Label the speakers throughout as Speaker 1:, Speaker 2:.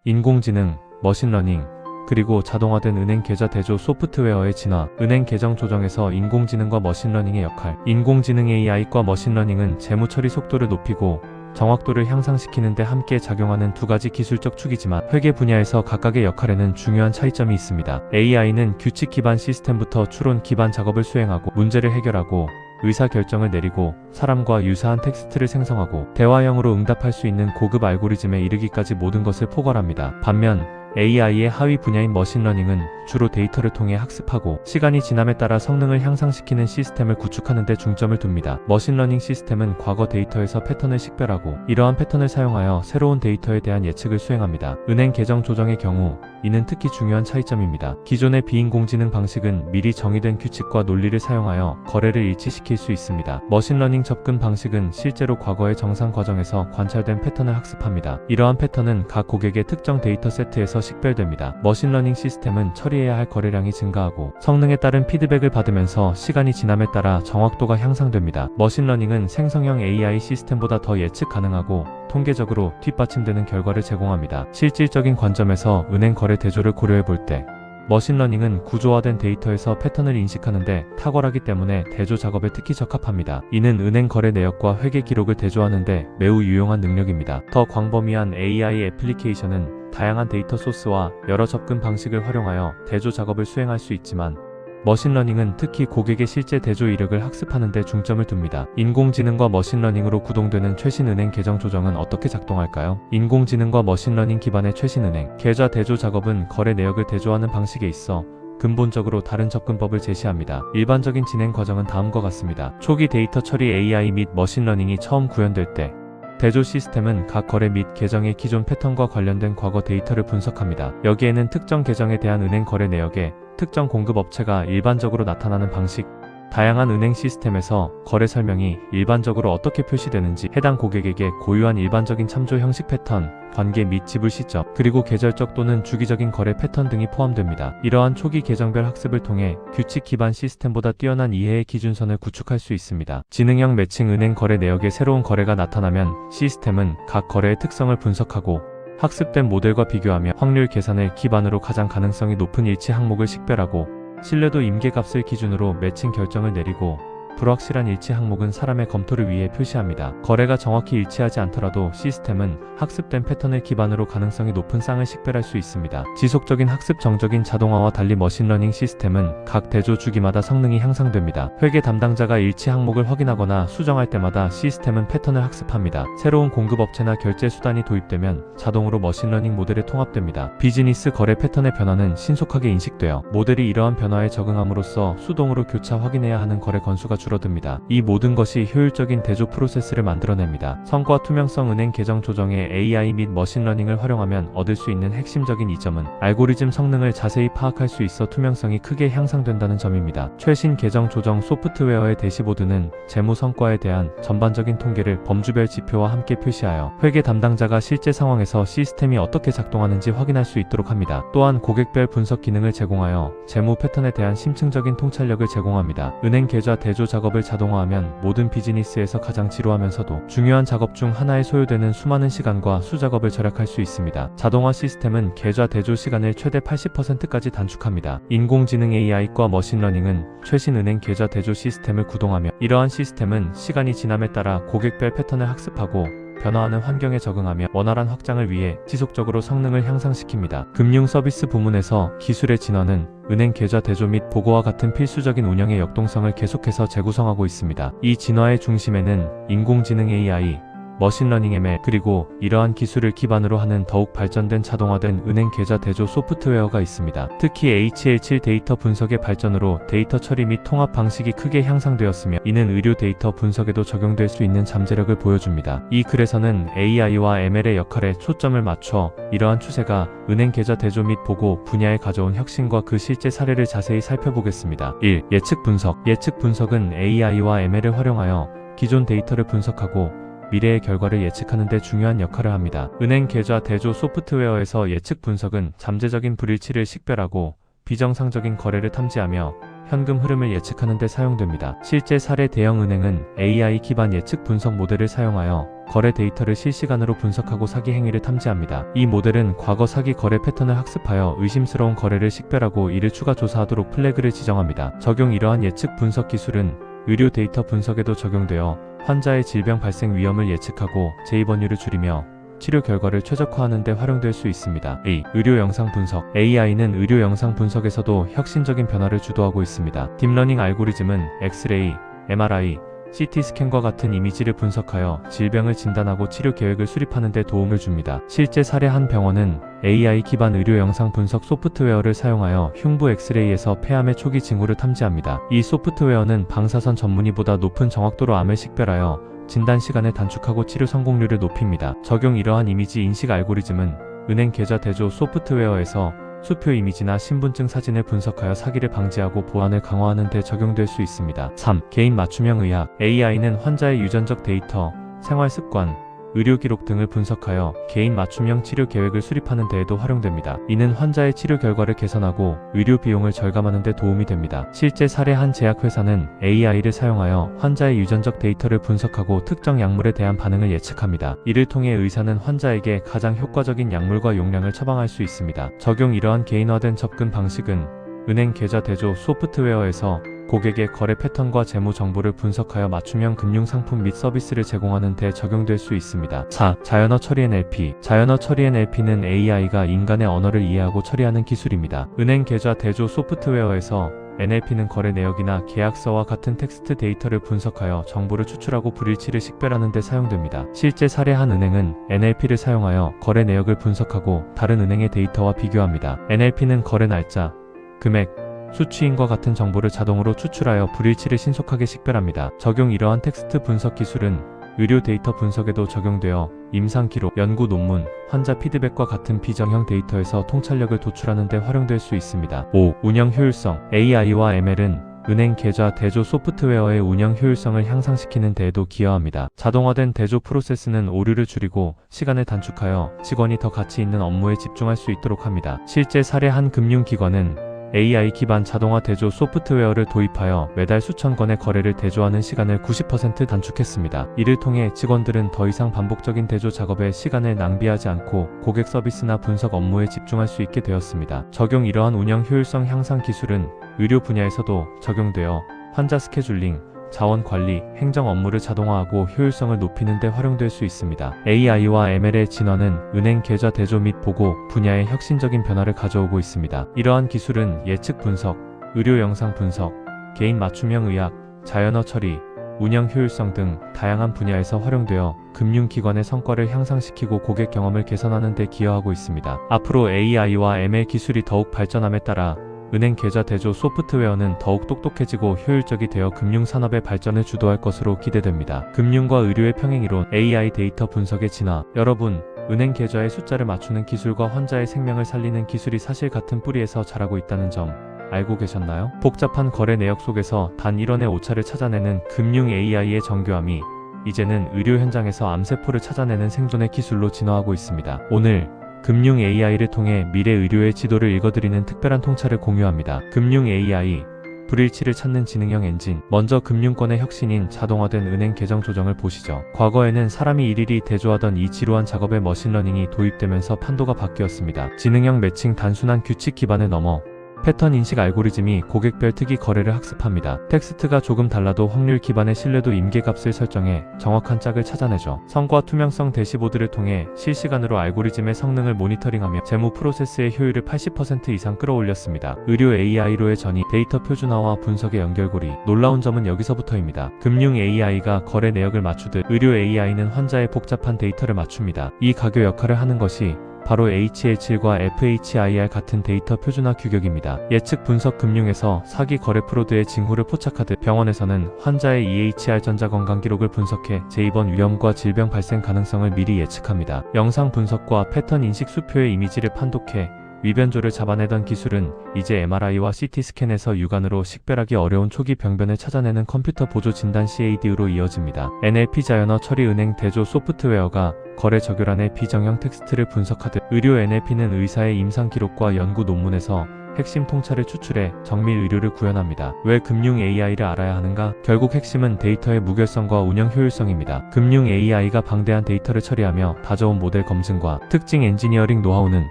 Speaker 1: 인공지능, 머신러닝, 그리고 자동화된 은행 계좌 대조 소프트웨어의 진화, 은행 계정 조정에서 인공지능과 머신러닝의 역할. 인공지능 AI과 머신러닝은 재무 처리 속도를 높이고 정확도를 향상시키는 데 함께 작용하는 두 가지 기술적 축이지만 회계 분야에서 각각의 역할에는 중요한 차이점이 있습니다. AI는 규칙 기반 시스템부터 추론 기반 작업을 수행하고 문제를 해결하고 의사결정을 내리고 사람과 유사한 텍스트를 생성하고 대화형으로 응답할 수 있는 고급 알고리즘에 이르기까지 모든 것을 포괄합니다. 반면 AI의 하위 분야인 머신러닝은 주로 데이터를 통해 학습하고 시간이 지남에 따라 성능을 향상시키는 시스템을 구축하는 데 중점을 둡니다. 머신러닝 시스템은 과거 데이터에서 패턴을 식별하고 이러한 패턴을 사용하여 새로운 데이터에 대한 예측을 수행합니다. 은행 계정 조정의 경우 이는 특히 중요한 차이점입니다. 기존의 비인공지능 방식은 미리 정의된 규칙과 논리를 사용하여 거래를 일치시킬 수 있습니다. 머신러닝 접근 방식은 실제로 과거의 정상 과정에서 관찰된 패턴을 학습합니다. 이러한 패턴은 각 고객의 특정 데이터 세트에서 식별됩니다. 머신러닝 시스템은 처리해야 할 거래량이 증가하고 성능에 따른 피드백을 받으면서 시간이 지남에 따라 정확도가 향상됩니다. 머신러닝은 생성형 AI 시스템보다 더 예측 가능하고 통계적으로 뒷받침되는 결과를 제공합니다. 실질적인 관점에서 은행 거래 대조를 고려해 볼 때 머신러닝은 구조화된 데이터에서 패턴을 인식하는데 탁월하기 때문에 대조 작업에 특히 적합합니다. 이는 은행 거래 내역과 회계 기록을 대조하는데 매우 유용한 능력입니다. 더 광범위한 AI 애플리케이션은 다양한 데이터 소스와 여러 접근 방식을 활용하여 대조 작업을 수행할 수 있지만 머신러닝은 특히 고객의 실제 대조 이력을 학습하는 데 중점을 둡니다. 인공지능과 머신러닝으로 구동되는 최신 은행 계정 조정은 어떻게 작동할까요? 인공지능과 머신러닝 기반의 최신 은행 계좌 대조 작업은 거래 내역을 대조하는 방식에 있어 근본적으로 다른 접근법을 제시합니다. 일반적인 진행 과정은 다음과 같습니다. 초기 데이터 처리 AI 및 머신러닝이 처음 구현될 때 대조 시스템은 각 거래 및 계정의 기존 패턴과 관련된 과거 데이터를 분석합니다. 여기에는 특정 계정에 대한 은행 거래 내역에 특정 공급업체가 일반적으로 나타나는 방식, 다양한 은행 시스템에서 거래 설명이 일반적으로 어떻게 표시되는지 해당 고객에게 고유한 일반적인 참조 형식 패턴, 관계 및 지불 시점, 그리고 계절적 또는 주기적인 거래 패턴 등이 포함됩니다. 이러한 초기 계정별 학습을 통해 규칙 기반 시스템보다 뛰어난 이해의 기준선을 구축할 수 있습니다. 지능형 매칭 은행 거래 내역에 새로운 거래가 나타나면 시스템은 각 거래의 특성을 분석하고 학습된 모델과 비교하며 확률 계산을 기반으로 가장 가능성이 높은 일치 항목을 식별하고 신뢰도 임계값을 기준으로 매칭 결정을 내리고 불확실한 일치 항목은 사람의 검토를 위해 표시합니다. 거래가 정확히 일치하지 않더라도 시스템은 학습된 패턴을 기반으로 가능성이 높은 쌍을 식별할 수 있습니다. 지속적인 학습 정적인 자동화와 달리 머신러닝 시스템은 각 대조 주기마다 성능이 향상됩니다. 회계 담당자가 일치 항목을 확인하거나 수정할 때마다 시스템은 패턴을 학습합니다. 새로운 공급업체나 결제 수단이 도입되면 자동으로 머신러닝 모델에 통합됩니다. 비즈니스 거래 패턴의 변화는 신속하게 인식되어 모델이 이러한 변화에 적응함으로써 수동으로 교차 확인해야 하는 거래 건수가 줄어듭니다. 이 모든 것이 효율적인 대조 프로세스를 만들어냅니다. 성과 투명성 은행 계정 조정에 AI 및 머신러닝을 활용하면 얻을 수 있는 핵심적인 이점은 알고리즘 성능을 자세히 파악할 수 있어 투명성이 크게 향상된다는 점입니다. 최신 계정 조정 소프트웨어의 대시보드는 재무 성과에 대한 전반적인 통계를 범주별 지표와 함께 표시하여 회계 담당자가 실제 상황에서 시스템이 어떻게 작동하는지 확인할 수 있도록 합니다. 또한 고객별 분석 기능을 제공하여 재무 패턴에 대한 심층적인 통찰력을 제공합니다. 은행 계좌 대조 작업을 자동화하면 모든 비즈니스에서 가장 지루하면서도 중요한 작업 중 하나에 소요되는 수많은 시간과 수작업을 절약할 수 있습니다. 자동화 시스템은 계좌 대조 시간을 최대 80%까지 단축합니다. 인공지능 AI과 머신러닝은 최신 은행 계좌 대조 시스템을 구동하며 이러한 시스템은 시간이 지남에 따라 고객별 패턴을 학습하고 변화하는 환경에 적응하며 원활한 확장을 위해 지속적으로 성능을 향상시킵니다. 금융 서비스 부문에서 기술의 진화는 은행 계좌 대조 및 보고와 같은 필수적인 운영의 역동성을 계속해서 재구성하고 있습니다. 이 진화의 중심에는 인공지능 AI, 머신러닝 ML 그리고 이러한 기술을 기반으로 하는 더욱 발전된 자동화된 은행 계좌 대조 소프트웨어가 있습니다. 특히 HL7 데이터 분석의 발전으로 데이터 처리 및 통합 방식이 크게 향상되었으며 이는 의료 데이터 분석에도 적용될 수 있는 잠재력을 보여줍니다. 이 글에서는 AI와 ML의 역할에 초점을 맞춰 이러한 추세가 은행 계좌 대조 및 보고 분야에 가져온 혁신과 그 실제 사례를 자세히 살펴보겠습니다. 1. 예측 분석. 예측 분석은 AI와 ML을 활용하여 기존 데이터를 분석하고 미래의 결과를 예측하는 데 중요한 역할을 합니다. 은행 계좌 대조 소프트웨어에서 예측 분석은 잠재적인 불일치를 식별하고 비정상적인 거래를 탐지하며 현금 흐름을 예측하는 데 사용됩니다. 실제 사례 대형 은행은 AI 기반 예측 분석 모델을 사용하여 거래 데이터를 실시간으로 분석하고 사기 행위를 탐지합니다. 이 모델은 과거 사기 거래 패턴을 학습하여 의심스러운 거래를 식별하고 이를 추가 조사하도록 플래그를 지정합니다. 적용 이러한 예측 분석 기술은 의료 데이터 분석에도 적용되어 환자의 질병 발생 위험을 예측하고 재입원율을 줄이며 치료 결과를 최적화하는 데 활용될 수 있습니다. A. 의료 영상 분석. AI는 의료 영상 분석에서도 혁신적인 변화를 주도하고 있습니다. 딥러닝 알고리즘은 엑스레이, MRI, CT 스캔과 같은 이미지를 분석하여 질병을 진단하고 치료 계획을 수립하는 데 도움을 줍니다. 실제 사례 한 병원은 AI 기반 의료 영상 분석 소프트웨어를 사용하여 흉부 엑스레이에서 폐암의 초기 징후를 탐지합니다. 이 소프트웨어는 방사선 전문의보다 높은 정확도로 암을 식별하여 진단 시간을 단축하고 치료 성공률을 높입니다. 적용 이러한 이미지 인식 알고리즘은 은행 계좌 대조 소프트웨어에서 수표 이미지나 신분증 사진을 분석하여 사기를 방지하고 보안을 강화하는 데 적용될 수 있습니다. 3. 개인 맞춤형 의학. AI는 환자의 유전적 데이터, 생활 습관, 의료 기록 등을 분석하여 개인 맞춤형 치료 계획을 수립하는 데에도 활용됩니다. 이는 환자의 치료 결과를 개선하고 의료 비용을 절감하는 데 도움이 됩니다. 실제 사례 한 제약회사는 AI를 사용하여 환자의 유전적 데이터를 분석하고 특정 약물에 대한 반응을 예측합니다. 이를 통해 의사는 환자에게 가장 효과적인 약물과 용량을 처방할 수 있습니다. 적용 이러한 개인화된 접근 방식은 은행 계좌 대조 소프트웨어에서 고객의 거래 패턴과 재무 정보를 분석하여 맞춤형 금융 상품 및 서비스를 제공하는 데 적용될 수 있습니다. 4. 자연어 처리 NLP. 자연어 처리 NLP는 AI가 인간의 언어를 이해하고 처리하는 기술입니다. 은행 계좌 대조 소프트웨어에서 NLP는 거래 내역이나 계약서와 같은 텍스트 데이터를 분석하여 정보를 추출하고 불일치를 식별하는 데 사용됩니다. 실제 사례 한 은행은 NLP를 사용하여 거래 내역을 분석하고 다른 은행의 데이터와 비교합니다. NLP는 거래 날짜, 금액, 수취인과 같은 정보를 자동으로 추출하여 불일치를 신속하게 식별합니다. 적용 이러한 텍스트 분석 기술은 의료 데이터 분석에도 적용되어 임상 기록, 연구 논문, 환자 피드백과 같은 비정형 데이터에서 통찰력을 도출하는 데 활용될 수 있습니다. 5. 운영 효율성. AI와 ML은 은행 계좌 대조 소프트웨어의 운영 효율성을 향상시키는 데에도 기여합니다. 자동화된 대조 프로세스는 오류를 줄이고 시간을 단축하여 직원이 더 가치 있는 업무에 집중할 수 있도록 합니다. 실제 사례 한 금융기관은 AI 기반 자동화 대조 소프트웨어를 도입하여 매달 수천 건의 거래를 대조하는 시간을 90% 단축했습니다. 이를 통해 직원들은 더 이상 반복적인 대조 작업에 시간을 낭비하지 않고 고객 서비스나 분석 업무에 집중할 수 있게 되었습니다. 적용 이러한 운영 효율성 향상 기술은 의료 분야에서도 적용되어 환자 스케줄링, 자원 관리, 행정 업무를 자동화하고 효율성을 높이는 데 활용될 수 있습니다. AI와 ML의 진화는 은행 계좌 대조 및 보고 분야에 혁신적인 변화를 가져오고 있습니다. 이러한 기술은 예측 분석, 의료 영상 분석, 개인 맞춤형 의학, 자연어 처리, 운영 효율성 등 다양한 분야에서 활용되어 금융기관의 성과를 향상시키고 고객 경험을 개선하는 데 기여하고 있습니다. 앞으로 AI와 ML 기술이 더욱 발전함에 따라 은행 계좌 대조 소프트웨어는 더욱 똑똑해지고 효율적이 되어 금융산업의 발전을 주도할 것으로 기대됩니다. 금융과 의료의 평행이론, AI 데이터 분석의 진화. 여러분, 은행 계좌의 숫자를 맞추는 기술과 환자의 생명을 살리는 기술이 사실 같은 뿌리에서 자라고 있다는 점 알고 계셨나요? 복잡한 거래 내역 속에서 단 1원의 오차를 찾아내는 금융 AI의 정교함이 이제는 의료 현장에서 암세포를 찾아내는 생존의 기술로 진화하고 있습니다. 오늘 금융 AI를 통해 미래 의료의 지도를 읽어드리는 특별한 통찰을 공유합니다. 금융 AI, 불일치를 찾는 지능형 엔진. 먼저 금융권의 혁신인 자동화된 은행 계정 조정을 보시죠. 과거에는 사람이 일일이 대조하던 이 지루한 작업에 머신러닝이 도입되면서 판도가 바뀌었습니다. 지능형 매칭 단순한 규칙 기반을 넘어 패턴 인식 알고리즘이 고객별 특이 거래를 학습합니다. 텍스트가 조금 달라도 확률 기반의 신뢰도 임계값을 설정해 정확한 짝을 찾아내죠. 성과 투명성 대시보드를 통해 실시간으로 알고리즘의 성능을 모니터링하며 재무 프로세스의 효율을 80% 이상 끌어올렸습니다. 의료 AI로의 전이, 데이터 표준화와 분석의 연결고리. 놀라운 점은 여기서부터입니다. 금융 AI가 거래 내역을 맞추듯 의료 AI는 환자의 복잡한 데이터를 맞춥니다. 이 가교 역할을 하는 것이 바로 HL7과 FHIR 같은 데이터 표준화 규격입니다. 예측 분석. 금융에서 사기 거래 프로드의 징후를 포착하듯 병원에서는 환자의 EHR 전자건강 기록을 분석해 재입원 위험과 질병 발생 가능성을 미리 예측합니다. 영상 분석과 패턴 인식. 수표의 이미지를 판독해 위변조를 잡아내던 기술은 이제 MRI와 CT 스캔에서 육안으로 식별하기 어려운 초기 병변을 찾아내는 컴퓨터 보조 진단 CAD로 이어집니다. NLP 자연어 처리. 은행 대조 소프트웨어가 거래 적요란의 비정형 텍스트를 분석하듯 의료 NLP는 의사의 임상 기록과 연구 논문에서 핵심 통찰을 추출해 정밀 의료를 구현합니다. 왜 금융 AI를 알아야 하는가? 결국 핵심은 데이터의 무결성과 운영 효율성입니다. 금융 AI가 방대한 데이터를 처리하며 다져온 모델 검증과 특징 엔지니어링 노하우는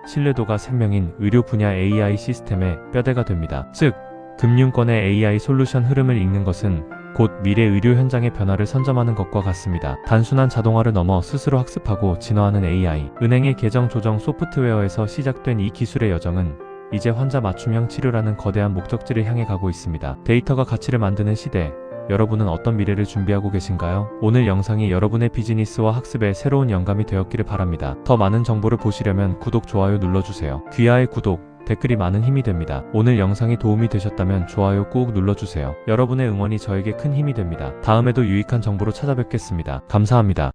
Speaker 1: 신뢰도가 생명인 의료 분야 AI 시스템의 뼈대가 됩니다. 즉, 금융권의 AI 솔루션 흐름을 읽는 것은 곧 미래 의료 현장의 변화를 선점하는 것과 같습니다. 단순한 자동화를 넘어 스스로 학습하고 진화하는 AI, 은행의 계정 조정 소프트웨어에서 시작된 이 기술의 여정은 이제 환자 맞춤형 치료라는 거대한 목적지를 향해 가고 있습니다. 데이터가 가치를 만드는 시대, 여러분은 어떤 미래를 준비하고 계신가요? 오늘 영상이 여러분의 비즈니스와 학습에 새로운 영감이 되었기를 바랍니다. 더 많은 정보를 보시려면 구독, 좋아요 눌러주세요. 귀하의 구독, 댓글이 많은 힘이 됩니다. 오늘 영상이 도움이 되셨다면 좋아요 꾹 눌러주세요. 여러분의 응원이 저에게 큰 힘이 됩니다. 다음에도 유익한 정보로 찾아뵙겠습니다. 감사합니다.